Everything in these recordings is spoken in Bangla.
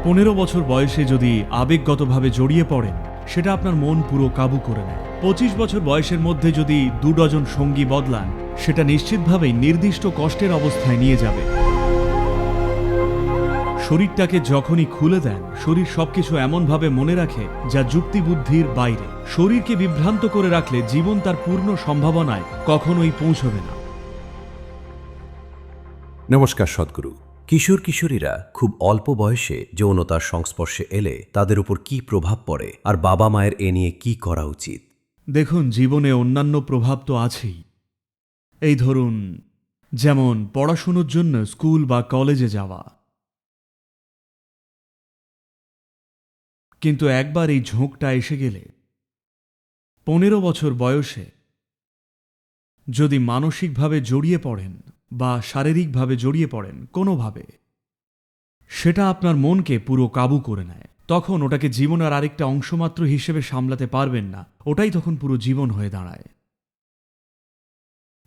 15 বছর বয়সে যদি আবেগগতভাবে জড়িয়ে পড়েন, সেটা আপনার মন পুরো কাবু করে নেয়। 25 বছর বয়সের মধ্যে যদি 2 ডজন সঙ্গী বদলান, সেটা নিশ্চিতভাবেই নির্দিষ্ট কষ্টের অবস্থায় নিয়ে যাবে। শরীরটাকে যখনই খুলে দেন, শরীর সবকিছু এমনভাবে মনে রাখে যা যুক্তিবুদ্ধির বাইরে। শরীরকে বিভ্রান্ত করে রাখলে জীবন তার পূর্ণ সম্ভাবনায় কখনোই পৌঁছবে না। নমস্কার সদ্গুরু। কিশোর কিশোরীরা খুব অল্প বয়সে যৌনতার সংস্পর্শে এলে তাদের উপর কি প্রভাব পড়ে, আর বাবা মায়ের এ নিয়ে কি করা উচিত? দেখুন, জীবনে অন্যান্য প্রভাব তো আছেই। এই ধরুন, যেমন পড়াশুনোর জন্য স্কুল বা কলেজে যাওয়া। কিন্তু একবার এই ঝোঁকটা এসে গেলে 15 বছর বয়সে যদি মানসিকভাবে জড়িয়ে পড়েন বা শারীরিকভাবে জড়িয়ে পড়েন কোনোভাবে, সেটা আপনার মনকে পুরো কাবু করে নেয়। তখন ওটাকে জীবনের আরেকটা অংশমাত্র হিসেবে সামলাতে পারবেন না, ওটাই তখন পুরো জীবন হয়ে দাঁড়ায়।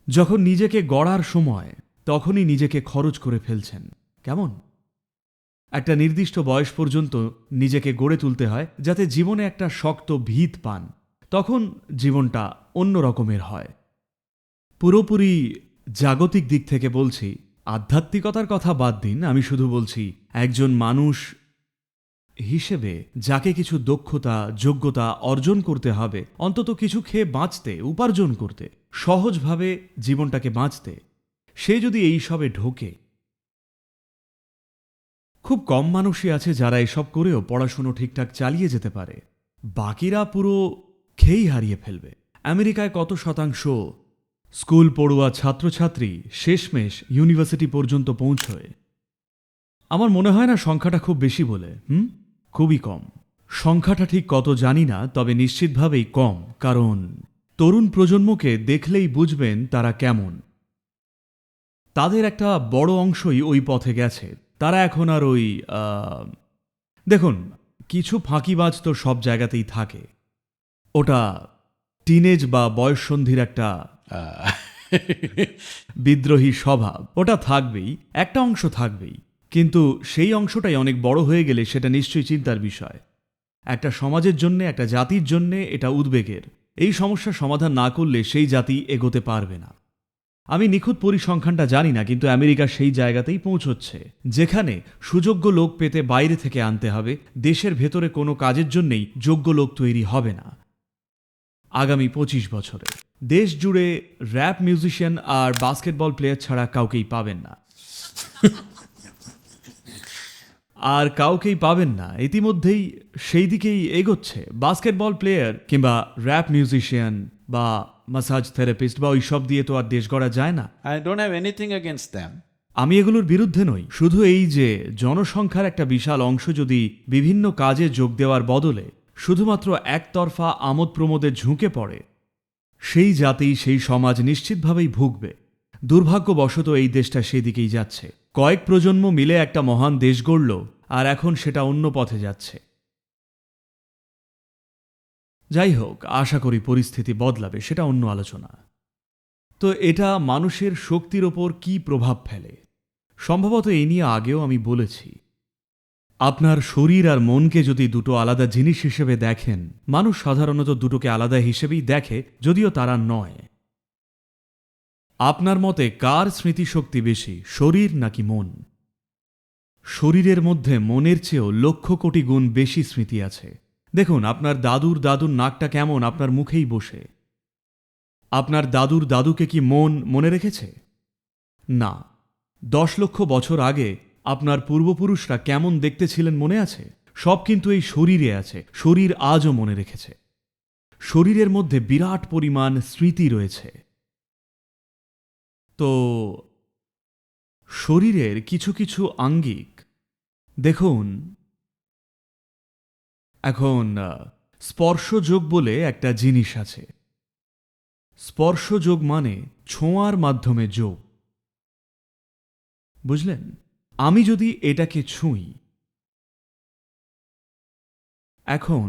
যখন নিজেকে গড়ার সময়, তখনই নিজেকে খরচ করে ফেলছেন। কেমন? একটা নির্দিষ্ট বয়স পর্যন্ত নিজেকে গড়ে তুলতে হয় যাতে জীবনে একটা শক্ত ভিত পান, তখন জীবনটা অন্য রকমের হয়। পুরোপুরি জাগতিক দিক থেকে বলছি, আধ্যাত্মিকতার কথা বাদ দিন, আমি শুধু বলছি একজন মানুষ হিসেবে যাকে কিছু দক্ষতা যোগ্যতা অর্জন করতে হবে, অন্তত কিছু খেয়ে বাঁচতে, উপার্জন করতে, সহজভাবে জীবনটাকে বাঁচতে, সে যদি এই সবে ঢোকে, খুব কম মানুষই আছে যারা এসব করেও পড়াশুনো ঠিকঠাক চালিয়ে যেতে পারে। বাকিরা পুরো খেই হারিয়ে ফেলবে। আমেরিকায় কত শতাংশ স্কুল পড়ুয়া ছাত্রছাত্রী শেষমেশ ইউনিভার্সিটি পর্যন্ত পৌঁছয়? আমার মনে হয় না সংখ্যাটা খুব বেশি বলে। খুবই কম। সংখ্যাটা ঠিক কত জানি না, তবে নিশ্চিতভাবেই কম, কারণ তরুণ প্রজন্মকে দেখলেই বুঝবেন তারা কেমন। তাদের একটা বড় অংশই ওই পথে গেছে। তারা এখন আর ওই দেখুন, কিছু ফাঁকিবাজ তো সব জায়গাতেই থাকে। ওটা টিনেজ বা বয়ঃসন্ধির একটা বিদ্রোহী স্বভাব, ওটা থাকবেই, একটা অংশ থাকবেই। কিন্তু সেই অংশটাই অনেক বড় হয়ে গেলে সেটা নিশ্চয়ই চিন্তার বিষয়। একটা সমাজের জন্যে, একটা জাতির জন্যে এটা উদ্বেগের। এই সমস্যার সমাধান না করলে সেই জাতি এগোতে পারবে না। আমি নিখুঁত পরিসংখ্যানটা জানি না, কিন্তু আমেরিকা সেই জায়গাতেই পৌঁছচ্ছে যেখানে সুযোগ্য লোক পেতে বাইরে থেকে আনতে হবে। দেশের ভেতরে কোনো কাজের জন্যেই যোগ্য লোক তৈরি হবে না। আগামী 25 বছরে দেশ জুড়ে র্যাপ মিউজিশিয়ান আর বাস্কেটবল প্লেয়ার ছাড়া কাউকেই পাবেন না। আর কাউকেই পাবেন না। ইতিমধ্যেই সেই দিকেই এগোচ্ছে। বাস্কেটবল প্লেয়ার কিংবা র্যাপ মিউজিশিয়ান বা মাসাজ থেরাপিস্ট বা ওই সব দিয়ে তো আর দেশ গড়া যায় না। I don't have anything against them. আমি এগুলোর বিরুদ্ধে নই। শুধু এই যে জনসংখ্যার একটা বিশাল অংশ যদি বিভিন্ন কাজে যোগ দেওয়ার বদলে শুধুমাত্র একতরফা আমোদ প্রমোদে ঝুঁকে পড়ে, সেই জাতি, সেই সমাজ নিশ্চিতভাবেই ভুগবে। দুর্ভাগ্যবশত এই দেশটা সেই দিকেই যাচ্ছে। কয়েক প্রজন্ম মিলে একটা মহান দেশ গড়ল, আর এখন সেটা অন্য পথে যাচ্ছে। যাই হোক, আশা করি পরিস্থিতি বদলাবে, সেটা অন্য আলোচনা। তো এটা মানুষের শক্তির ওপর কি প্রভাব ফেলে, সম্ভবত এই নিয়ে আগেও আমি বলেছি। আপনার শরীর আর মনকে যদি দুটো আলাদা জিনিস হিসেবে দেখেন, মানুষ সাধারণত দুটোকে আলাদা হিসেবেই দেখে, যদিও তারা নয়। আপনার মতে কার স্মৃতিশক্তি বেশি, শরীর নাকি মন? শরীরের মধ্যে মনের চেয়েও লক্ষ কোটি গুণ বেশি স্মৃতি আছে। দেখুন, আপনার দাদুর দাদুর নাকটা কেমন আপনার মুখেই বসে। আপনার দাদুর দাদুকে কি মন মনে রেখেছে? না। 10 লক্ষ বছর আগে আপনার পূর্বপুরুষরা কেমন দেখতে ছিলেন মনে আছে? সব কিন্তু এই শরীরে আছে। শরীর আজও মনে রেখেছে। শরীরের মধ্যে বিরাট পরিমাণ স্মৃতি রয়েছে। তো শরীরের কিছু কিছু আঙ্গিক দেখুন, এখন স্পর্শযোগ বলে একটা জিনিস আছে। স্পর্শযোগ মানে ছোঁয়ার মাধ্যমে যোগ, বুঝলেন? আমি যদি এটাকে ছুঁই, এখন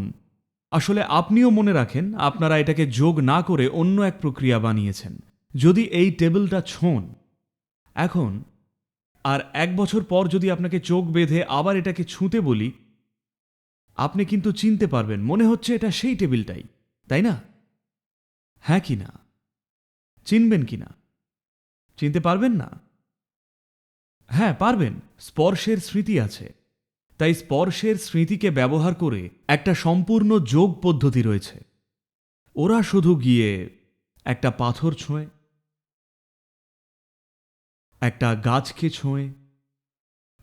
আসলে আপনিও মনে রাখেন আপনারা এটাকে যোগ না করে অন্য এক প্রক্রিয়া বানিয়েছেন। যদি এই টেবিলটা ছোঁন এখন, আর 1 বছর পর যদি আপনাকে চোখ বেঁধে আবার এটাকে ছুঁতে বলি, আপনি কিন্তু চিনতে পারবেন, মনে হচ্ছে এটা সেই টেবিলটাই, তাই না? হ্যাঁ কি না? চিনবেন কি না? চিনতে পারবেন না? হ্যাঁ পারবেন, স্পর্শের স্মৃতি আছে। তাই স্পর্শের স্মৃতিকে ব্যবহার করে একটা সম্পূর্ণ যোগ পদ্ধতি রয়েছে। ওরা শুধু গিয়ে একটা পাথর ছোঁয়ে, একটা গাছকে ছোঁয়ে,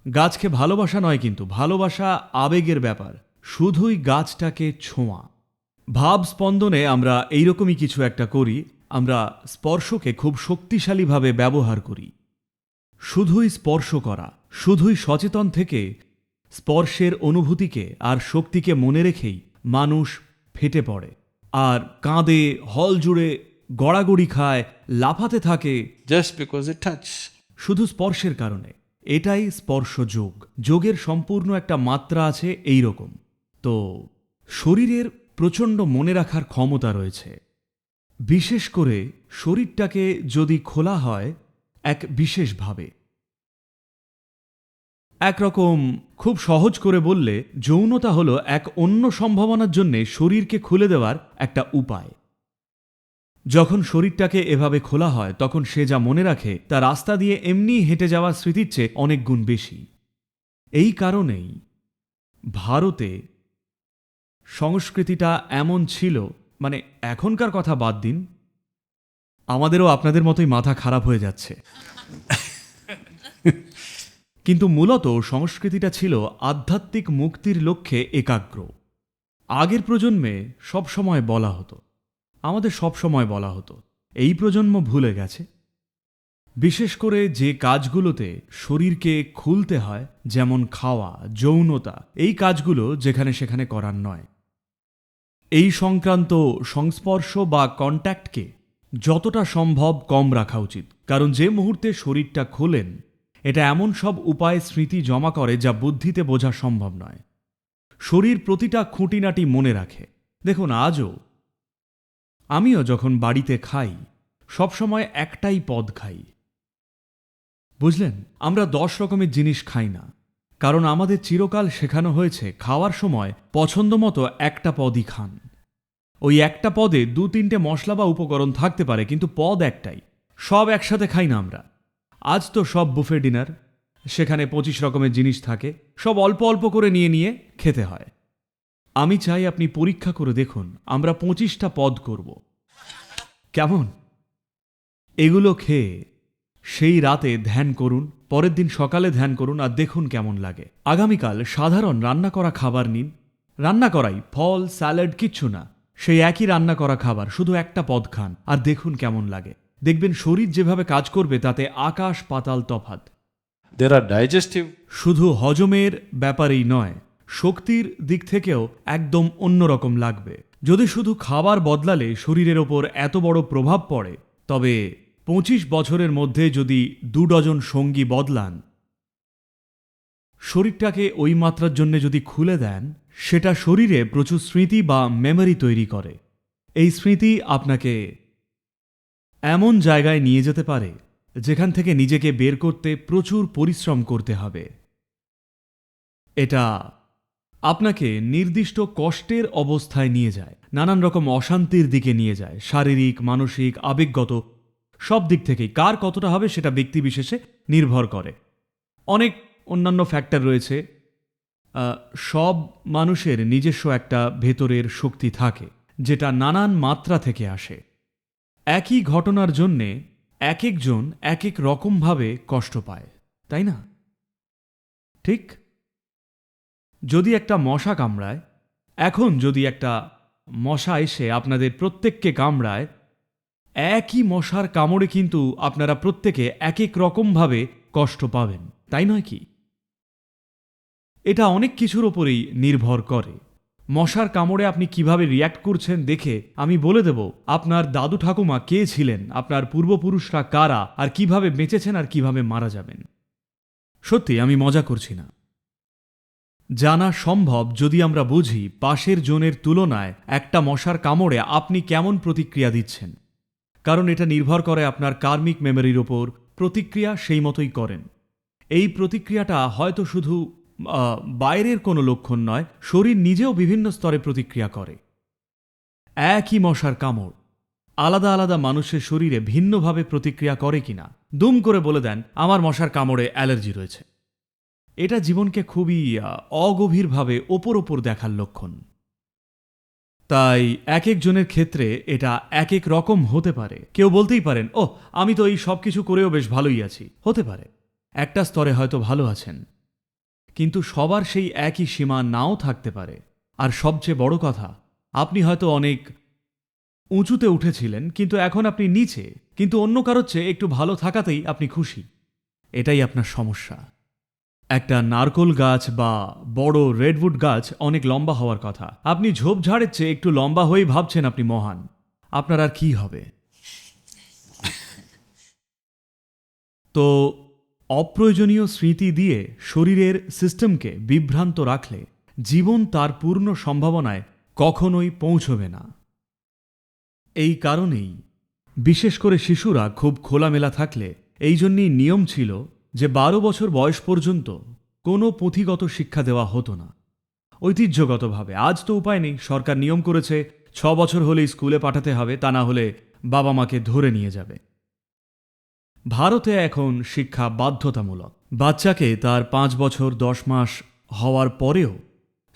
গাছকে ভালোবাসা নয়, কিন্তু ভালোবাসা আবেগের ব্যাপার, শুধুই গাছটাকে ছোঁয়া। ভাব স্পন্দনে আমরা এইরকমই কিছু একটা করি, আমরা স্পর্শকে খুব শক্তিশালীভাবে ব্যবহার করি। শুধুই স্পর্শ করা, শুধুই সচেতন থেকে স্পর্শের অনুভূতিকে আর শক্তিকে মনে রেখেই মানুষ ফেটে পড়ে আর কাঁদে, হল জুড়ে গড়াগড়ি খায়, লাফাতে থাকে just because it touch. শুধু স্পর্শের কারণে। এটাই স্পর্শ যোগ। যোগের সম্পূর্ণ একটা মাত্রা আছে এই রকম। তো শরীরের প্রচণ্ড মনে রাখার ক্ষমতা রয়েছে, বিশেষ করে শরীরটাকে যদি খোলা হয় এক বিশেষভাবে। একরকম খুব সহজ করে বললে যৌনতা হলো এক অন্য সম্ভাবনার জন্য শরীরকে খুলে দেওয়ার একটা উপায়। যখন শরীরটাকে এভাবে খোলা হয় তখন সে যা মনে রাখে তা রাস্তা দিয়ে এমনি হেঁটে যাওয়ার স্মৃতির চেয়ে অনেক গুণ বেশি। এই কারণেই ভারতে সংস্কৃতিটা এমন ছিল, মানে এখনকার কথা বাদ দিন, আমাদেরও আপনাদের মতোই মাথা খারাপ হয়ে যাচ্ছে, কিন্তু মূলত সংস্কৃতিটা ছিল আধ্যাত্মিক মুক্তির লক্ষ্যে একাগ্র। আগের প্রজন্মে সবসময় বলা হতো, আমাদের সবসময় বলা হতো, এই প্রজন্ম ভুলে গেছে। বিশেষ করে যে কাজগুলোতে শরীরকে খুলতে হয়, যেমন খাওয়া, যৌনতা, এই কাজগুলো যেখানে সেখানে করার নয়। এই সংক্রান্ত সংস্পর্শ বা কন্ট্যাক্টকে যতটা সম্ভব কম রাখা উচিত, কারণ যে মুহূর্তে শরীরটা খোলেন এটা এমন সব উপায়ে স্মৃতি জমা করে যা বুদ্ধিতে বোঝা সম্ভব নয়। শরীর প্রতিটা খুঁটিনাটি মনে রাখে। দেখুন, আমিও যখন বাড়িতে খাই সবসময় একটাই পদ খাই, বুঝলেন? আমরা 10 রকমের জিনিস খাই না, কারণ আমাদের চিরকাল শেখানো হয়েছে খাওয়ার সময় পছন্দ মতো একটা পদই খান। ওই একটা পদে 2-3টে মশলা বা উপকরণ থাকতে পারে, কিন্তু পদ একটাই। সব একসাথে খাই না আমরা। আজ তো সব বুফে ডিনার, সেখানে 25 রকমের জিনিস থাকে, সব অল্প অল্প করে নিয়ে নিয়ে খেতে হয়। আমি চাই আপনি পরীক্ষা করে দেখুন, আমরা 25টা পদ করব, কেমন? এগুলো খেয়ে সেই রাতে ধ্যান করুন, পরের দিন সকালে ধ্যান করুন, আর দেখুন কেমন লাগে। আগামীকাল সাধারণ রান্না করা খাবার নিন, রান্না করাই, ফল, স্যালাড, কিচ্ছু না, সেই একই রান্না করা খাবার, শুধু একটা পদ খান আর দেখুন কেমন লাগে। দেখবেন শরীর যেভাবে কাজ করবে তাতে আকাশ পাতাল তফাৎ। There are digestive. শুধু হজমের ব্যাপারেই নয়, শক্তির দিক থেকেও একদম অন্যরকম লাগবে। যদি শুধু খাবার বদলালে শরীরের ওপর এত বড় প্রভাব পড়ে, তবে 25 বছরের মধ্যে যদি 2 ডজন সঙ্গী বদলান, শরীরটাকে ওই মাত্রার জন্য যদি খুলে দেন, সেটা শরীরে প্রচুর স্মৃতি বা মেমরি তৈরি করে। এই স্মৃতি আপনাকে এমন জায়গায় নিয়ে যেতে পারে যেখান থেকে নিজেকে বের করতে প্রচুর পরিশ্রম করতে হবে। এটা আপনাকে নির্দিষ্ট কষ্টের অবস্থায় নিয়ে যায়, নানান রকম অশান্তির দিকে নিয়ে যায়, শারীরিক, মানসিক, আবেগগত সব দিক থেকেই। কার কতটা হবে সেটা ব্যক্তিবিশেষে নির্ভর করে। অনেক অন্যান্য ফ্যাক্টর রয়েছে। সব মানুষের নিজস্ব একটা ভেতরের শক্তি থাকে, যেটা নানান মাত্রা থেকে আসে। একই ঘটনার জন্যে এক একজন এক এক রকমভাবে কষ্ট পায়, তাই না? ঠিক? যদি একটা মশা কামড়ায়, এখন যদি একটা মশা এসে আপনাদের প্রত্যেককে কামড়ায়, একই মশার কামড়ে কিন্তু আপনারা প্রত্যেকে এক এক রকমভাবে কষ্ট পাবেন, তাই নয় কি? এটা অনেক কিছুর ওপরেই নির্ভর করে। মশার কামড়ে আপনি কিভাবে রিয়্যাক্ট করছেন দেখে আমি বলে দেব আপনার দাদু ঠাকুমা কে ছিলেন, আপনার পূর্বপুরুষরা কারা, আর কিভাবে বেঁচেছেন আর কিভাবে মারা যাবেন। সত্যি আমি মজা করছি না। জানা সম্ভব যদি আমরা বুঝি পাশের জনের তুলনায় একটা মশার কামড়ে আপনি কেমন প্রতিক্রিয়া দিচ্ছেন, কারণ এটা নির্ভর করে আপনার কার্মিক মেমোরির ওপর। প্রতিক্রিয়া সেই মতোই করেন। এই প্রতিক্রিয়াটা হয়তো শুধু বাইরের কোনো লক্ষণ নয়, শরীর নিজেও বিভিন্ন স্তরে প্রতিক্রিয়া করে। একই মশার কামড় আলাদা আলাদা মানুষের শরীরে ভিন্নভাবে প্রতিক্রিয়া করে কিনা দুম করে বলে দেন আমার মশার কামড়ে অ্যালার্জি রয়েছে। এটা জীবনকে খুবই অগভীরভাবে ওপর ওপর দেখার লক্ষণ। তাই এক একজনের ক্ষেত্রে এটা এক এক রকম হতে পারে। কেউ বলতেই পারেন, ও আমি তো এই সব কিছু করেও বেশ ভালোই আছি। হতে পারে একটা স্তরে হয়তো ভালো আছেন, কিন্তু সবার সেই একই সীমা নাও থাকতে পারে। আর সবচেয়ে বড় কথা, আপনি হয়তো অনেক উঁচুতে উঠেছিলেন, কিন্তু এখন আপনি নিচে, কিন্তু অন্য কারোর চেয়ে একটু ভালো থাকাতেই আপনি খুশি। এটাই আপনার সমস্যা। একটা নারকোল গাছ বা বড় রেডউড গাছ অনেক লম্বা হওয়ার কথা, আপনি ঝোপঝাড়ের চেয়ে একটু লম্বা হয়েই ভাবছেন আপনি মহান। আপনার আর কি হবে? তো অপ্রয়োজনীয় স্মৃতি দিয়ে শরীরের সিস্টেমকে বিভ্রান্ত রাখলে জীবন তার পূর্ণ সম্ভাবনায় কখনোই পৌঁছবে না। এই কারণেই বিশেষ করে শিশুরা খুব খোলামেলা থাকলে এই জন্যই নিয়ম ছিল যে 12 বছর বয়স পর্যন্ত কোনো পুঁথিগত শিক্ষা দেওয়া হতো না। ঐতিহ্যগতভাবে, আজ তো উপায় নেই, সরকার নিয়ম করেছে 6 বছর হলেই স্কুলে পাঠাতে হবে, তা না হলে বাবা মাকে ধরে নিয়ে যাবে। ভারতে এখন শিক্ষা বাধ্যতামূলক। বাচ্চাকে তার 5 বছর 10 মাস হওয়ার পরেও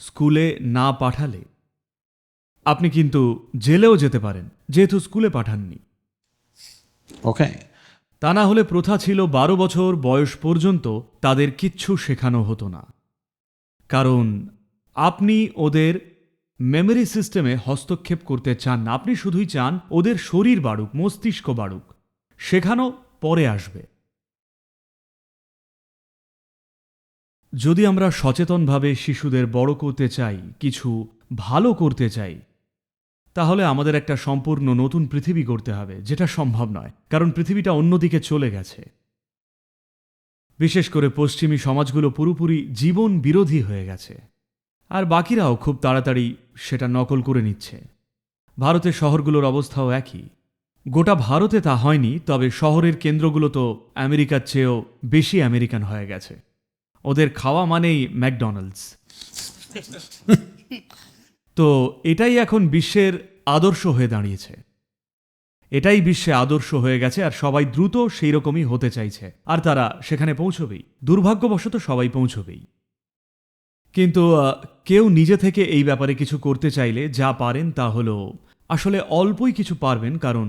স্কুলে না পাঠালে আপনি কিন্তু জেলেও যেতে পারেন, যেহেতু স্কুলে পাঠাননি। Okay. তা না হলে প্রথা ছিল 12 বছর বয়স পর্যন্ত তাদের কিচ্ছু শেখানো হতো না, কারণ আপনি ওদের মেমোরি সিস্টেমে হস্তক্ষেপ করতে চান না। আপনি শুধুই চান ওদের শরীর বাড়ুক, মস্তিষ্ক বাড়ুক, শেখানো পরে আসবে। যদি আমরা সচেতনভাবে শিশুদের বড় করতে চাই, কিছু ভালো করতে চাই, তাহলে আমাদের একটা সম্পূর্ণ নতুন পৃথিবী গড়তে হবে, যেটা সম্ভব নয়, কারণ পৃথিবীটা অন্যদিকে চলে গেছে। বিশেষ করে পশ্চিমী সমাজগুলো পুরোপুরি জীবন বিরোধী হয়ে গেছে, আর বাকিরাও খুব তাড়াতাড়ি সেটা নকল করে নিচ্ছে। ভারতের শহরগুলোর অবস্থাও একই। গোটা ভারতে তা হয়নি, তবে শহরের কেন্দ্রগুলো তো আমেরিকার চেয়েও বেশি আমেরিকান হয়ে গেছে। ওদের খাওয়া মানেই ম্যাকডোনাল্ডস। তো এটাই এখন বিশ্বের আদর্শ হয়ে দাঁড়িয়েছে, এটাই বিশ্বে আদর্শ হয়ে গেছে, আর সবাই দ্রুত সেই রকমই হতে চাইছে, আর তারা সেখানে পৌঁছবেই। দুর্ভাগ্যবশত সবাই পৌঁছবেই। কিন্তু কেউ নিজে থেকে এই ব্যাপারে কিছু করতে চাইলে যা পারেন তা হলো, আসলে অল্পই কিছু পারবেন, কারণ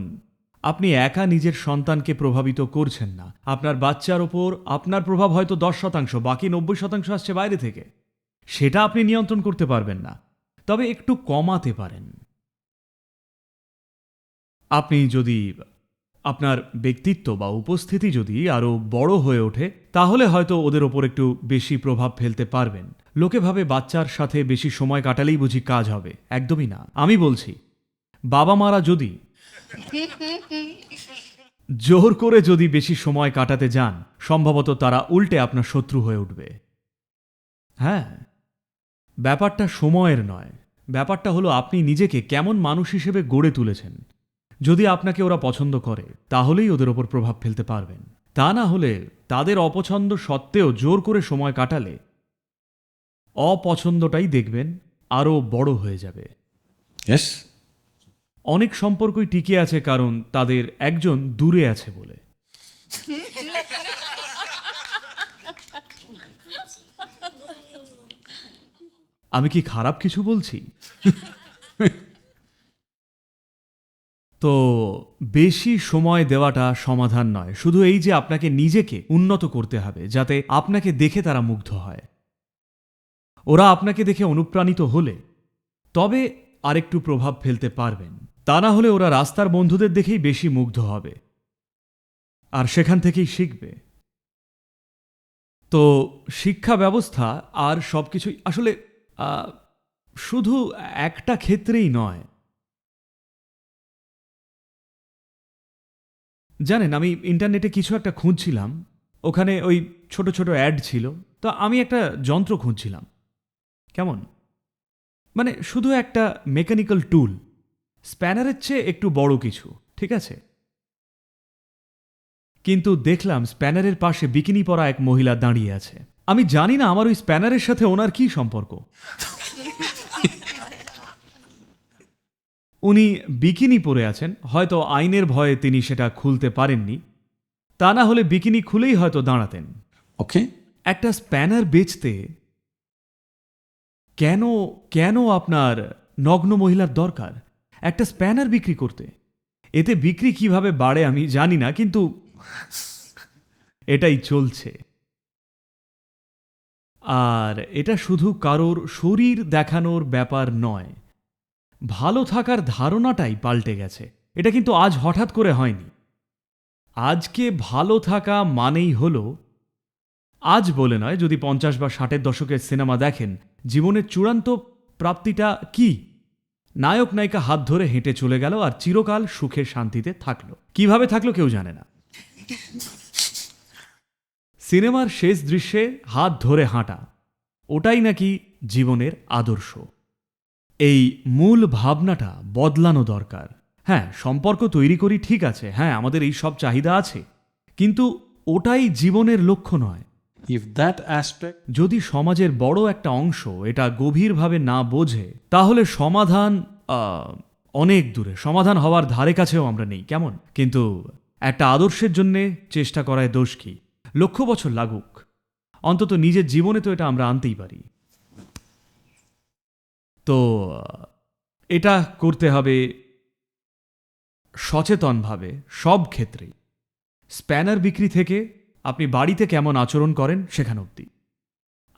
আপনি একা নিজের সন্তানকে প্রভাবিত করছেন না। আপনার বাচ্চার ওপর আপনার প্রভাব হয়তো 10%, বাকি 90% আসছে বাইরে থেকে। সেটা আপনি নিয়ন্ত্রণ করতে পারবেন না, তবে একটু কমাতে পারেন। আপনি যদি আপনার ব্যক্তিত্ব বা উপস্থিতি যদি আরও বড় হয়ে ওঠে, তাহলে হয়তো ওদের ওপর একটু বেশি প্রভাব ফেলতে পারবেন। লোকে ভাবে বাচ্চার সাথে বেশি সময় কাটালেই বুঝি কাজ হবে। একদমই না। আমি বলছি, বাবা মারা যদি জোর করে যদি বেশি সময় কাটাতে যান, সম্ভবত তারা উল্টে আপনার শত্রু হয়ে উঠবে। হ্যাঁ, ব্যাপারটা সময়ের নয়, ব্যাপারটা হলো আপনি নিজেকে কেমন মানুষ হিসেবে গড়ে তুলেছেন। যদি আপনাকে ওরা পছন্দ করে, তাহলেই ওদের ওপর প্রভাব ফেলতে পারবেন। তা না হলে তাদের অপছন্দ সত্ত্বেও জোর করে সময় কাটালে অপছন্দটাই দেখবেন আরও বড় হয়ে যাবে। Yes? অনেক সম্পর্কই টিকে আছে কারণ তাদের একজন দূরে আছে বলে। আমি কি খারাপ কিছু বলছি? তো বেশি সময় দেওয়াটা সমাধান নয়, শুধু এই যে আপনাকে নিজেকে উন্নত করতে হবে, যাতে আপনাকে দেখে তারা মুগ্ধ হয়। ওরা আপনাকে দেখে অনুপ্রাণিত হলে তবে আরেকটু প্রভাব ফেলতে পারবেন। তা না হলে ওরা রাস্তার বন্ধুদের দেখেই বেশি মুগ্ধ হবে, আর সেখান থেকেই শিখবে। তো শিক্ষা ব্যবস্থা আর সবকিছুই আসলে শুধু একটা ক্ষেত্রেই নয়। জানেন, আমি ইন্টারনেটে কিছু একটা খুঁজছিলাম, ওখানে ওই ছোট ছোট অ্যাড ছিল, তো আমি একটা যন্ত্র খুঁজছিলাম। কেমন, মানে শুধু একটা মেকানিক্যাল টুল, স্প্যানারের চেয়ে একটু বড় কিছু, ঠিক আছে? কিন্তু দেখলাম স্প্যানারের পাশে বিকিনি পরা এক মহিলা দাঁড়িয়ে আছে। আমি জানি না আমার ওই স্প্যানারের সাথে ওনার কি সম্পর্ক। উনি বিকিনি পরে আছেন, হয়তো আইনের ভয়ে তিনি সেটা খুলতে পারেননি, তা না হলে বিকিনি খুলেই হয়তো দাঁড়াতেন। Okay. একটা স্প্যানার বেচতে কেন কেন আপনার নগ্ন মহিলার দরকার একটা স্প্যানার বিক্রি করতে? এতে বিক্রি কিভাবে বাড়ে আমি জানি না, কিন্তু এটাই চলছে। আর এটা শুধু কারোর শরীর দেখানোর ব্যাপার নয়, ভালো থাকার ধারণাটাই পাল্টে গেছে। এটা কিন্তু আজ হঠাৎ করে হয়নি। আজকে ভালো থাকা মানেই হলো, আজ বলে নয়, যদি 50 বা 60-এর দশকের সিনেমা দেখেন, জীবনের চূড়ান্ত প্রাপ্তিটা কি? নায়ক নায়িকা হাত ধরে হেঁটে চলে গেল আর চিরকাল সুখে শান্তিতে থাকলো। কিভাবে থাকলো কেউ জানে না। সিনেমার শেষ দৃশ্যে হাত ধরে হাঁটা, ওটাই নাকি জীবনের আদর্শ। এই মূল ভাবনাটা বদলানো দরকার। হ্যাঁ, সম্পর্ক তৈরি করি, ঠিক আছে, হ্যাঁ আমাদের এই সব চাহিদা আছে, কিন্তু ওটাই জীবনের লক্ষ্য নয়। If that aspect, যদি সমাজের বড় একটা অংশ এটা গভীরভাবে না বোঝে, তাহলে সমাধান অনেক দূরে, সমাধান হওয়ার ধারে কাছেও আমরা নেই। কেমন? কিন্তু একটা আদর্শের জন্যে চেষ্টা করায় দোষ কি? লক্ষ বছর লাগুক, অন্তত নিজের জীবনে তো এটা আমরা আনতেই পারি। তো এটা করতে হবে সচেতনভাবে, সব ক্ষেত্রেই। স্প্যানার বিক্রি থেকে আপনি বাড়িতে কেমন আচরণ করেন সেখান অবধি,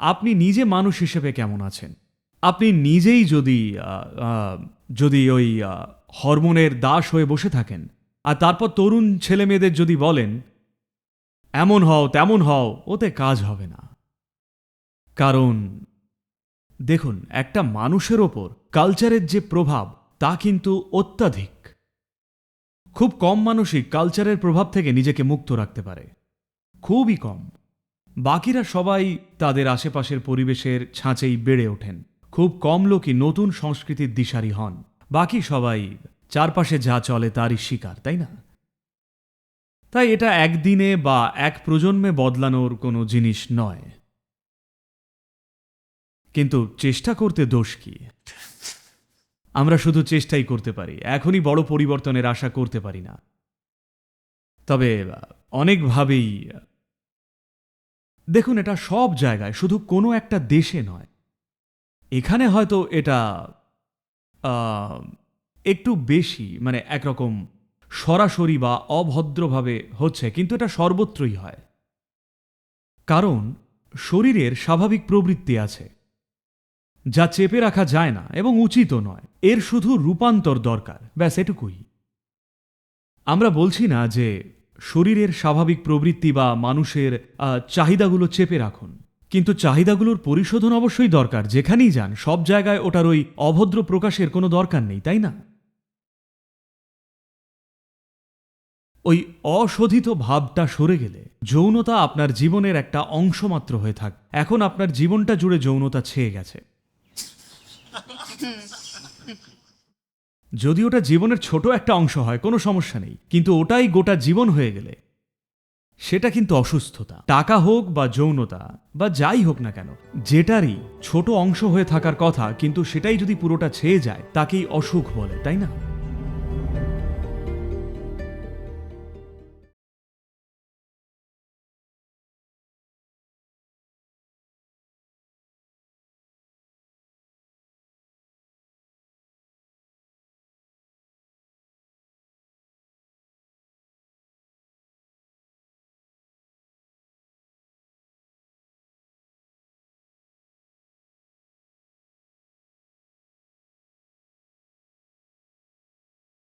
আপনি নিজে মানুষ হিসেবে কেমন আছেন। আপনি নিজেই যদি ওই হরমোনের দাস হয়ে বসে থাকেন, আর তারপর তরুণ ছেলে মেয়েদের যদি বলেন এমন হও তেমন হও, ওতে কাজ হবে না। কারণ দেখুন, একটা মানুষের ওপর কালচারের যে প্রভাব তা কিন্তু অত্যাধিক। খুব কম মানুষই কালচারের প্রভাব থেকে নিজেকে মুক্ত রাখতে পারে, খুবই কম। বাকিরা সবাই তাদের আশেপাশের পরিবেশের ছাঁচেই বেড়ে ওঠেন। খুব কম লোকই নতুন সংস্কৃতির দিশারি হন। বাকি সবাই চারপাশে যা চলে তারই শিকার, তাই না? তাই এটা একদিনে বা এক প্রজন্মে বদলানোর কোনো জিনিস নয়। কিন্তু চেষ্টা করতে দোষ কি? আমরা শুধু চেষ্টাই করতে পারি, এখনই বড় পরিবর্তনের আশা করতে পারি না। তবে অনেকভাবেই দেখুন, এটা সব জায়গায়, শুধু কোনো একটা দেশে নয়। এখানে হয়তো এটা একটু বেশি, মানে একরকম সরাসরি বা অভদ্রভাবে হচ্ছে, কিন্তু এটা সর্বত্রই হয়। কারণ শরীরের স্বাভাবিক প্রবৃত্তি আছে যা চেপে রাখা যায় না এবং উচিতও নয়। এর শুধু রূপান্তর দরকার, ব্যাস এটুকুই। আমরা বলছি না যে শরীরের স্বাভাবিক প্রবৃত্তি বা মানুষের চাহিদাগুলো চেপে রাখুন, কিন্তু চাহিদাগুলোর পরিশোধন অবশ্যই দরকার। যেখানেই যান সব জায়গায় ওটার ওই অভদ্র প্রকাশের কোনো দরকার নেই, তাই না? ওই অশোধিত ভাবটা সরে গেলে যৌনতা আপনার জীবনের একটা অংশ মাত্র হয়ে থাক। এখন আপনার জীবনটা জুড়ে যৌনতা ছেয়ে গেছে। যদি ওটা জীবনের ছোট একটা অংশ হয় কোনো সমস্যা নেই, কিন্তু ওটাই গোটা জীবন হয়ে গেলে সেটা কিন্তু অসুস্থতা। টাকা হোক বা যৌনতা বা যাই হোক না কেন, যেটারই ছোট অংশ হয়ে থাকার কথা, কিন্তু সেটাই যদি পুরোটা ছেয়ে যায় তাকেই অসুখ বলে, তাই না?